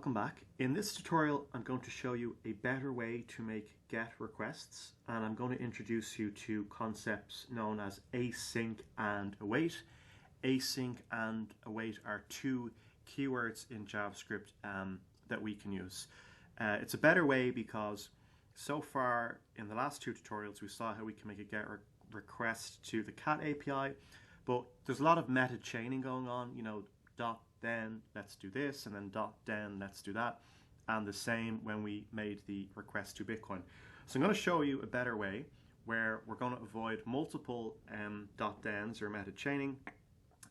Welcome back. In this tutorial, I'm going to show you a better way to make GET requests, and I'm going to introduce you to concepts known as async and await. Async and await are two keywords in JavaScript that we can use. It's a better way because so far in the last two tutorials we saw how we can make a GET request to the cat API, but there's a lot of meta chaining going on, dot then let's do this, and then dot then let's do that, and the same when we made the request to Bitcoin. So I'm going to show you a better way where we're going to avoid multiple dot thens or meta chaining,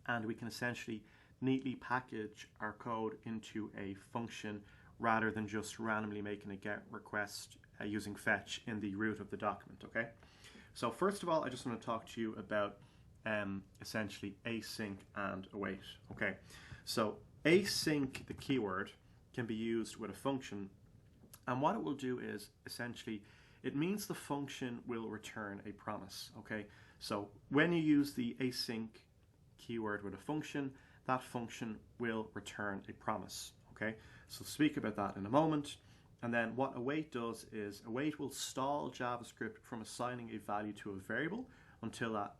and we can essentially neatly package our code into a function rather than just randomly making a GET request using fetch in the root of the document. Okay, so first of all, I just want to talk to you about essentially async and await. Okay, so async, the keyword, can be used with a function, and what it will do is essentially it means the function will return a promise. Okay, so when you use the async keyword with a function, that function will return a promise. Okay, so speak about that in a moment. And then what await does is await will stall JavaScript from assigning a value to a variable until that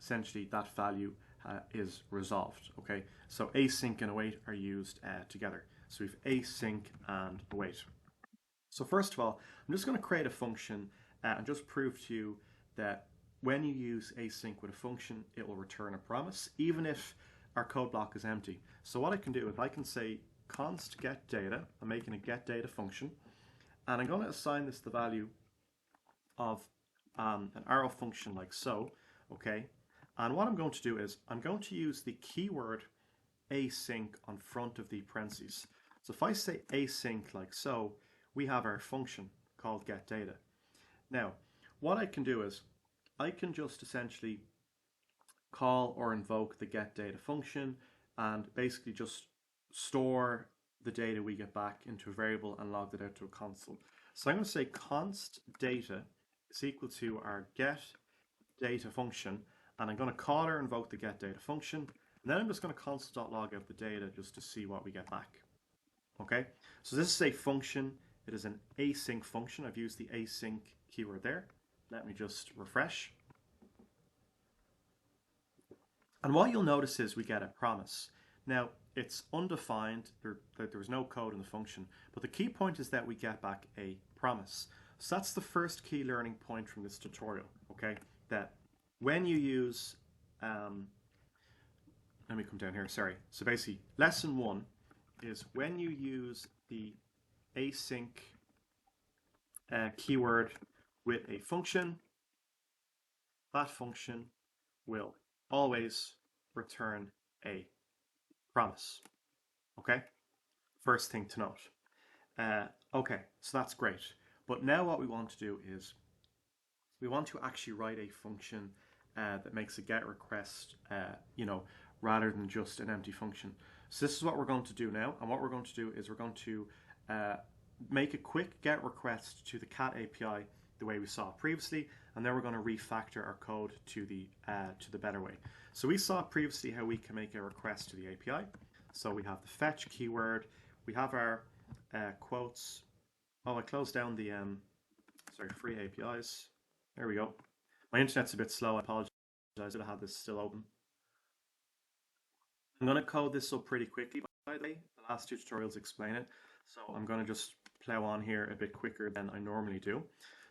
essentially that value is resolved. Okay, so async and await are used together. So we've async and await. So first of all, I'm just going to create a function and just prove to you that when you use async with a function, it will return a promise, even if our code block is empty. So what I can do is I can say const get data. I'm making a get data function, and I'm going to assign this the value of an arrow function like so. Okay, and what I'm going to do is I'm going to use the keyword async on front of the parentheses. So if I say async like so, we have our function called get data. Now, what I can do is I can just essentially call or invoke the get data function and basically just store the data we get back into a variable and log that out to a console. So I'm going to say const data is equal to our get data function, and I'm going to call or invoke the get data function, and then I'm just going to console.log out the data just to see what we get back. Okay, so this is a function. It is an async function. I've used the async keyword there. Let me just refresh. And what you'll notice is we get a promise. Now, it's undefined. There's no code in the function, but the key point is that we get back a promise. So that's the first key learning point from this tutorial, okay? That when you use, let me come down here, sorry. So basically, lesson one is when you use the async keyword with a function, that function will always return a promise. Okay, first thing to note. Okay, so that's great. But now what we want to do is we want to actually write a function that makes a GET request, rather than just an empty function. So this is what we're going to do now. And what we're going to do is we're going to make a quick GET request to the cat API the way we saw previously, and then we're going to refactor our code to the better way. So we saw previously how we can make a request to the API. So we have the fetch keyword, we have our quotes. Oh, I closed down the free APIs. There we go. My internet's a bit slow. I apologize. I should have had this still open. I'm going to code this up pretty quickly, by the way. The last two tutorials explain it. So I'm going to just plow on here a bit quicker than I normally do.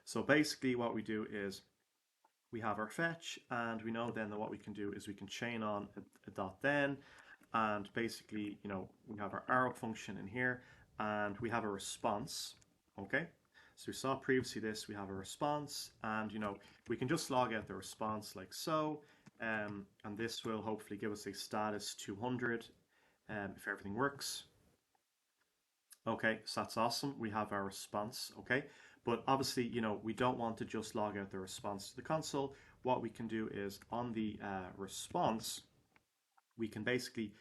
So basically what we do is we have our fetch, and we know then that what we can do is we can chain on a dot then, and basically, we have our arrow function in here, and we have a response. Okay, so we saw previously this, we have a response, and we can just log out the response like so, and this will hopefully give us a status 200 if everything works. Okay, so that's awesome. We have our response. Okay, but obviously, we don't want to just log out the response to the console. What we can do is on the response, we can basically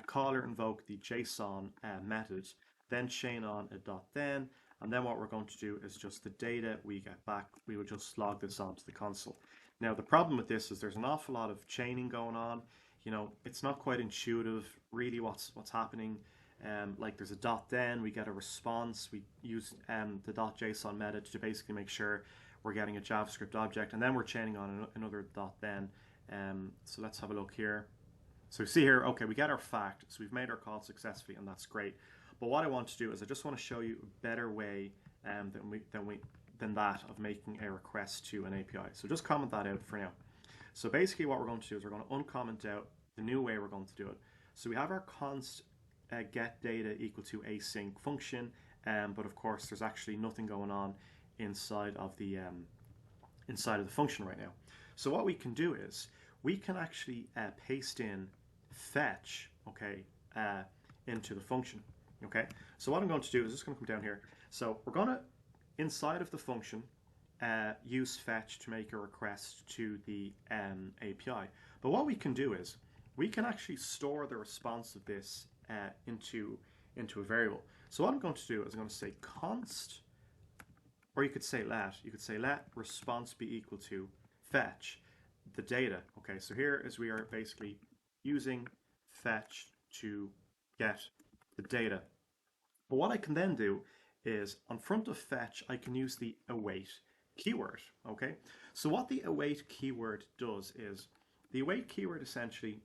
call or invoke the JSON method, then chain on a dot then, and then what we're going to do is just the data we get back, we will just log this onto the console. Now, the problem with this is there's an awful lot of chaining going on. It's not quite intuitive really what's happening. like there's a dot then, we get a response, we use the .json method to basically make sure we're getting a JavaScript object, and then we're chaining on another dot then. So let's have a look here. So we see here, okay, we get our fact, so we've made our call successfully, and that's great. But what I want to do is I just want to show you a better way than that of making a request to an API. So just comment that out for now. So basically what we're going to do is we're going to uncomment out the new way we're going to do it. So we have our const get data equal to async function, but of course there's actually nothing going on inside of the function right now. So what we can do is we can actually paste in fetch, okay, into the function. Okay, so what I'm going to do is just going to come down here. So we're going to, inside of the function, use fetch to make a request to the API. But what we can do is we can actually store the response of this into a variable. So what I'm going to do is I'm going to say const, or you could say let response be equal to fetch the data. Okay, so here is we are basically using fetch to get the data. But what I can then do is on front of fetch, I can use the await keyword. Okay, so what the await keyword does is the await keyword essentially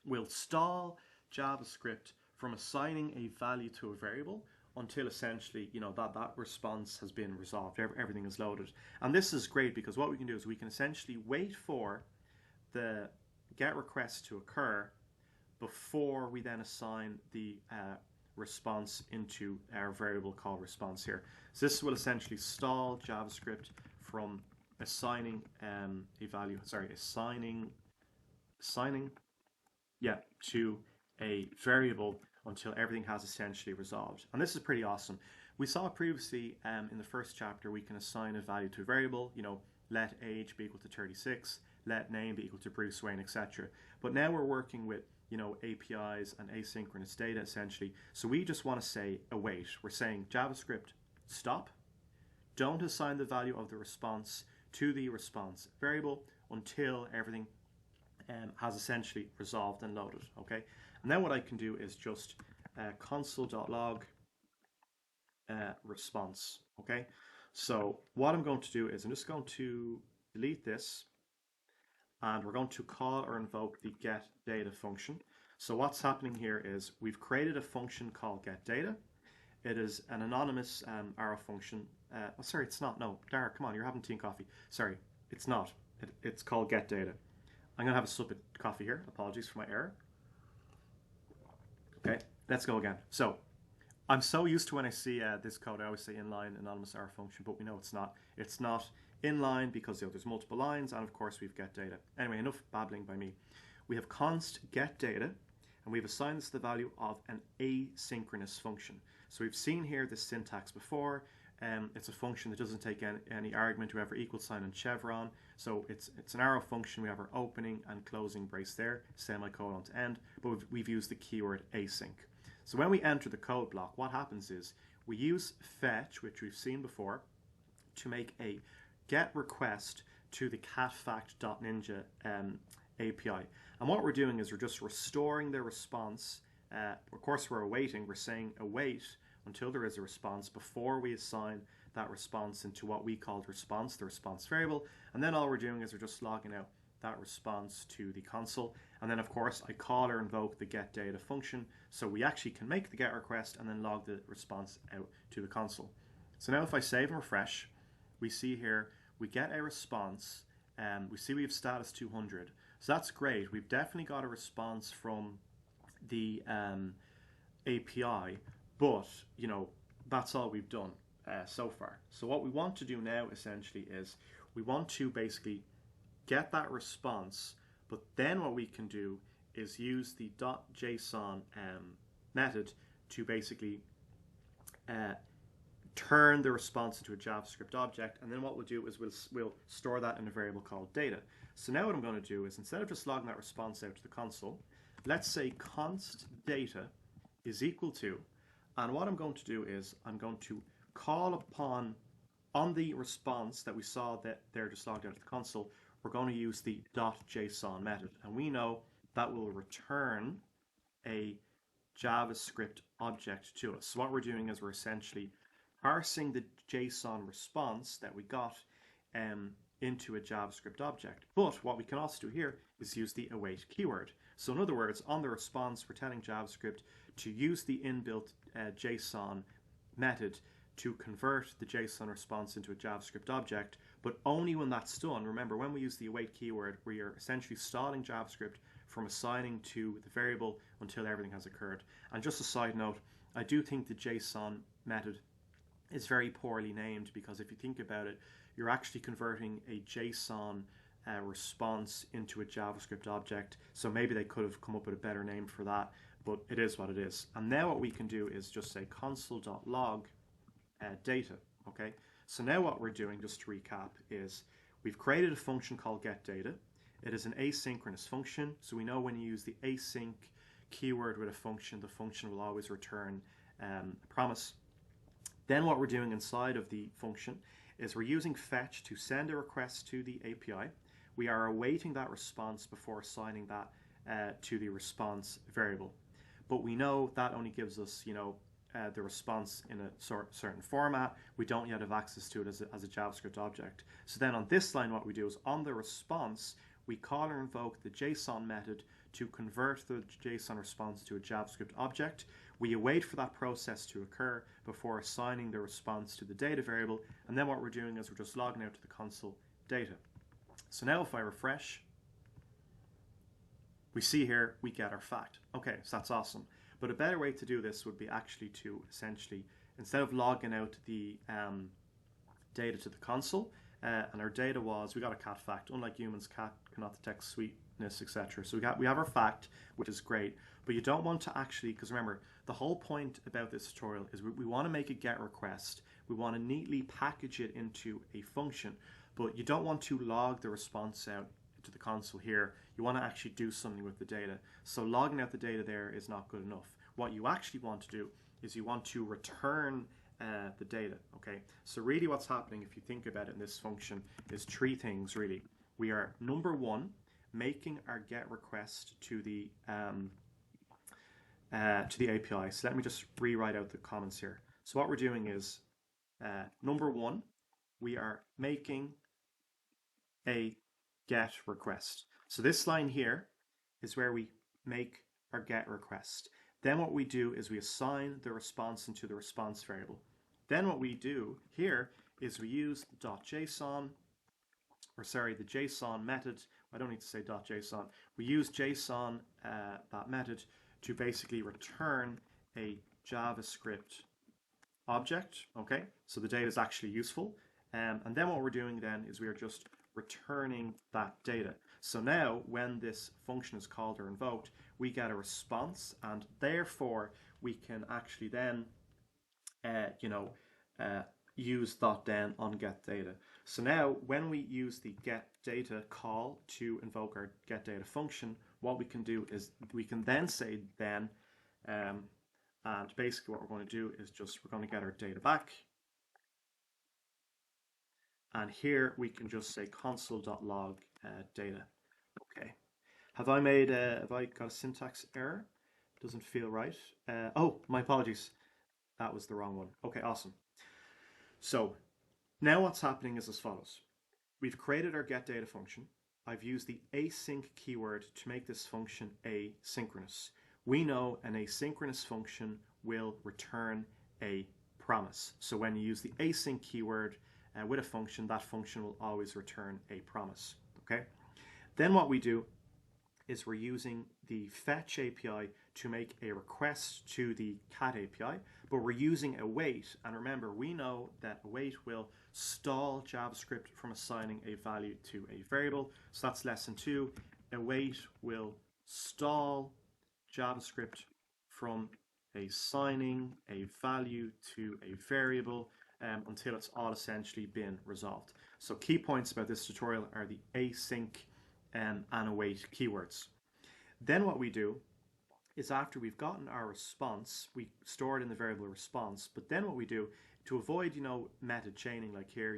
will stall JavaScript from assigning a value to a variable until essentially, you know, that response has been resolved, everything is loaded. And this is great because what we can do is we can essentially wait for the get request to occur before we then assign the response into our variable called response here. So this will essentially stall JavaScript from assigning a value, assigning to a variable until everything has essentially resolved. And this is pretty awesome. We saw previously in the first chapter we can assign a value to a variable, you know, let age be equal to 36, let name be equal to Bruce Wayne, etc. But now we're working with, you know, APIs and asynchronous data essentially. So we just want to say await. We're saying JavaScript stop, don't assign the value of the response to the response variable until everything has essentially resolved and loaded. Okay, and then what I can do is just console.log response. Okay, so what I'm going to do is I'm just going to delete this, and we're going to call or invoke the getData function. So what's happening here is we've created a function called getData. It is an anonymous arrow function. Oh, sorry, it's not. No, Dara, come on, you're having tea and coffee. Sorry, it's not. It's called getData. I'm going to have a sip of coffee here. Apologies for my error. Okay, let's go again. So I'm so used to when I see this code, I always say inline anonymous arrow function, but we know it's not. It's not inline because, you know, there's multiple lines, and of course we've getData. Anyway, enough babbling by me. We have const getData, and we've assigned this the value of an asynchronous function. So we've seen here this syntax before. It's a function that doesn't take any argument. We have our equal sign and chevron. So it's an arrow function. We have our opening and closing brace there, semicolon to end, but we've used the keyword async. So when we enter the code block, what happens is we use fetch, which we've seen before, to make a get request to the catfact.ninja API. And what we're doing is we're just restoring the response. Of course, we're awaiting. We're saying await until there is a response before we assign that response into what we called response, the response variable. And then all we're doing is we're just logging out that response to the console. And then, of course, I call or invoke the getData function, so we actually can make the get request and then log the response out to the console. So now if I save and refresh, we see here we get a response, and we see we have status 200. So that's great. We've definitely got a response from the API, but, you know, that's all we've done so far. So what we want to do now essentially is we want to basically get that response, but then what we can do is use the .json method to basically turn the response into a JavaScript object, and then what we'll do is we'll store that in a variable called data. So now what I'm going to do is, instead of just logging that response out to the console, let's say const data is equal to, and what I'm going to do is I'm going to call upon, on the response that we saw that they're just logged out to the console, we're going to use the .json method, and we know that will return a JavaScript object to us. So what we're doing is we're essentially parsing the JSON response that we got into a JavaScript object. But what we can also do here is use the await keyword. So in other words, on the response, we're telling JavaScript to use the inbuilt JSON method to convert the JSON response into a JavaScript object, but only when that's done. Remember, when we use the await keyword, we are essentially stalling JavaScript from assigning to the variable until everything has occurred. And just a side note, I do think the JSON method is very poorly named, because if you think about it, you're actually converting a JSON response into a JavaScript object. So maybe they could have come up with a better name for that, but it is what it is. And now what we can do is just say console.log data. Okay, so now what we're doing, just to recap, is we've created a function called getData. It is an asynchronous function, so we know when you use the async keyword with a function, the function will always return a promise. Then what we're doing inside of the function is we're using fetch to send a request to the API. We are awaiting that response before assigning that to the response variable. But we know that only gives us, the response in a certain format. We don't yet have access to it as a JavaScript object. So then on this line, what we do is on the response, we call or invoke the JSON method to convert the JSON response to a JavaScript object. We await for that process to occur before assigning the response to the data variable. And then what we're doing is we're just logging out to the console data. So now if I refresh, we see here we get our fact. Okay, so that's awesome. But a better way to do this would be actually to essentially, instead of logging out the data to the console, and our data was, we got a cat fact. Unlike humans, cat cannot detect sweetness, etc. So we have our fact, which is great. But you don't want to actually, because remember, the whole point about this tutorial is we want to make a GET request. We want to neatly package it into a function, but you don't want to log the response out to the console here. You want to actually do something with the data. So logging out the data there is not good enough. What you actually want to do is you want to return the data. Okay, so really what's happening, if you think about it in this function, is three things really. We are, number one, making our GET request to the API. So let me just rewrite out the comments here. So what we're doing is, number one, we are making a GET request. So this line here is where we make our GET request. Then what we do is we assign the response into the response variable. Then what we do here is we use the .json, or sorry, the JSON method. I don't need to say .json. We use JSON, that method, to basically return a JavaScript object. Okay, so the data is actually useful. And then what we're doing then is we are just returning that data. So now when this function is called or invoked, we get a response, and therefore we can actually then use .then on getData. So now when we use the getData call to invoke our getData function, what we can do is we can then say then, and basically what we're going to do is just we're going to get our data back. And here we can just say console.log data. Okay. Have I got a syntax error? Doesn't feel right. Oh, my apologies. That was the wrong one. Okay, awesome. So now what's happening is as follows. We've created our getData function. I've used the async keyword to make this function asynchronous. We know an asynchronous function will return a promise. So when you use the async keyword with a function, that function will always return a promise. Okay. Then what we do is we're using the fetch API to make a request to the cat API, but we're using await. And remember, we know that await will stall JavaScript from assigning a value to a variable. So that's lesson 2. Await will stall JavaScript from assigning a value to a variable until it's all essentially been resolved. So key points about this tutorial are the async and await keywords. Then what we do is after we've gotten our response, we store it in the variable response, but then what we do to avoid, method chaining like here,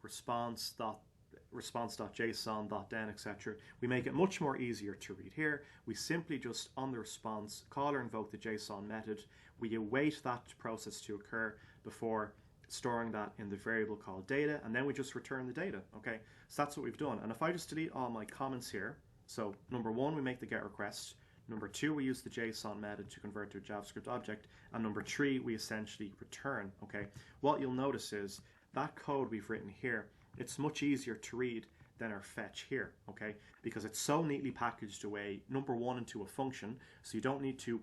response.json.then, etc. We make it much more easier to read here. We simply just on the response call or invoke the JSON method. We await that process to occur before storing that in the variable called data, and then we just return the data. Okay, so that's what we've done. And if I just delete all my comments here, so number one, we make the GET request. Number two, we use the JSON method to convert to a JavaScript object. And number three, we essentially return. Okay, what you'll notice is that code we've written here, it's much easier to read than our fetch here, okay, because it's so neatly packaged away, number one, into a function, so you don't need to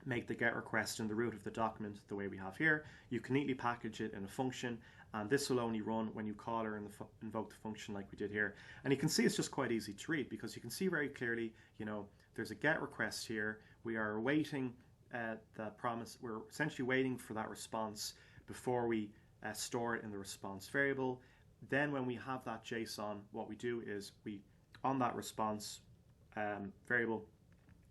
make the GET request in the root of the document the way we have here. You can neatly package it in a function, and this will only run when you call or invoke the function like we did here. And you can see it's just quite easy to read, because you can see very clearly, you know, there's a GET request here. We are awaiting the promise. We're essentially waiting for that response before we store it in the response variable. Then when we have that JSON, what we do is we, on that response variable,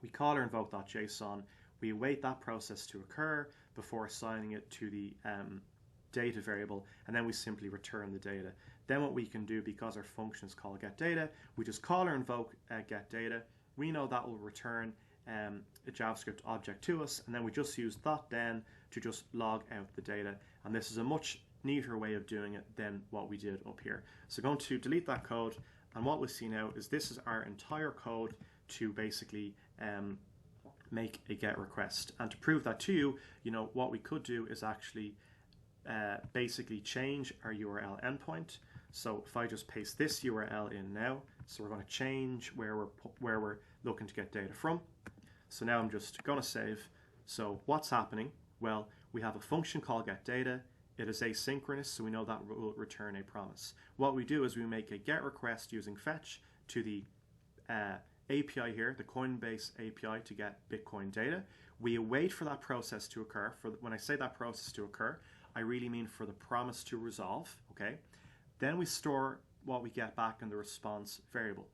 we call or invoke that JSON. We await that process to occur before assigning it to the data variable, and then we simply return the data. Then what we can do, because our function is called getData, we just call or invoke getData. We know that will return a JavaScript object to us, and then we just use .then to just log out the data. And this is a much neater way of doing it than what we did up here. So going to delete that code, and what we see now is this is our entire code to basically make a GET request. And to prove that to you, you know, what we could do is actually basically change our URL endpoint. So if I just paste this URL in now, so we're going to change where we're looking to get data from. So now I'm just going to save. So what's happening? Well, we have a function called getData. It is asynchronous, so we know that will return a promise. What we do is we make a GET request using fetch to the API here, the Coinbase API, to get Bitcoin data. We await for that process to occur. When I say that process to occur, I really mean for the promise to resolve. Okay. Then we store what we get back in the response variable.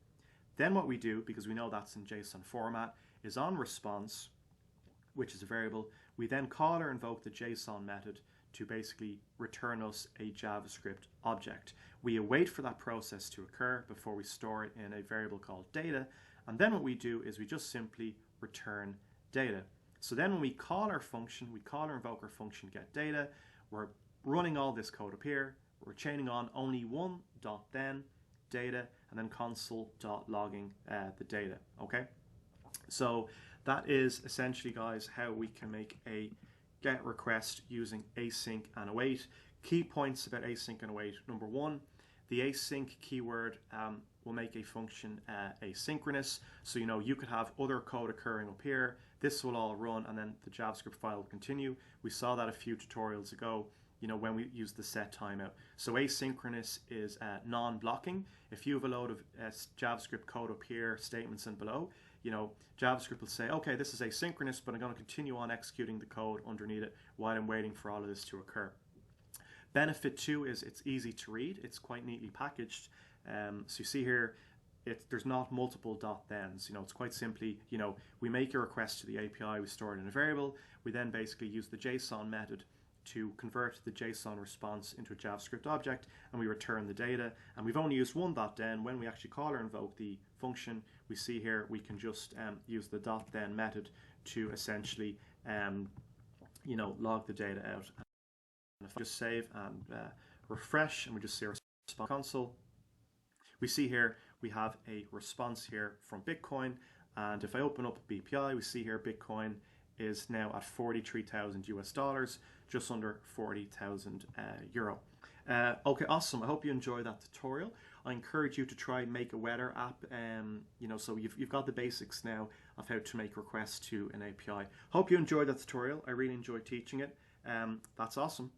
Then what we do, because we know that's in JSON format, is on response, which is a variable, we then call or invoke the JSON method to basically return us a JavaScript object. We await for that process to occur before we store it in a variable called data, and then what we do is we just simply return data. So then when we call our function, we call or invoke our function getData, we're running all this code up here, we're chaining on only one .then data, and then console.logging the data, okay? So that is essentially, guys, how we can make a GET request using async and await. Key points about async and await. Number one, the async keyword will make a function asynchronous. So, you know, you could have other code occurring up here. This will all run, and then the JavaScript file will continue. We saw that a few tutorials ago, you know, when we use the set timeout. So asynchronous is non-blocking. If you have a load of JavaScript code up here, statements and below, you know, JavaScript will say, okay, this is asynchronous, but I'm going to continue on executing the code underneath it while I'm waiting for all of this to occur. Benefit two is it's easy to read. It's quite neatly packaged. So you see here, there's not multiple .thens. You know, it's quite simply, you know, we make a request to the API, we store it in a variable. We then basically use the JSON method to convert the JSON response into a JavaScript object, and we return the data. And we've only used one .then. When we actually call or invoke the function, we see here we can just use the .then method to essentially, you know, log the data out. And if I just save and refresh, and we just see our response console, we see here we have a response here from Bitcoin. And if I open up BPI, we see here Bitcoin is now at 43,000 US dollars, just under 40,000 euro. Okay, awesome. I hope you enjoyed that tutorial. I encourage you to try make a weather app. You know, so you've got the basics now of how to make requests to an API. Hope you enjoyed that tutorial. I really enjoyed teaching it. That's awesome.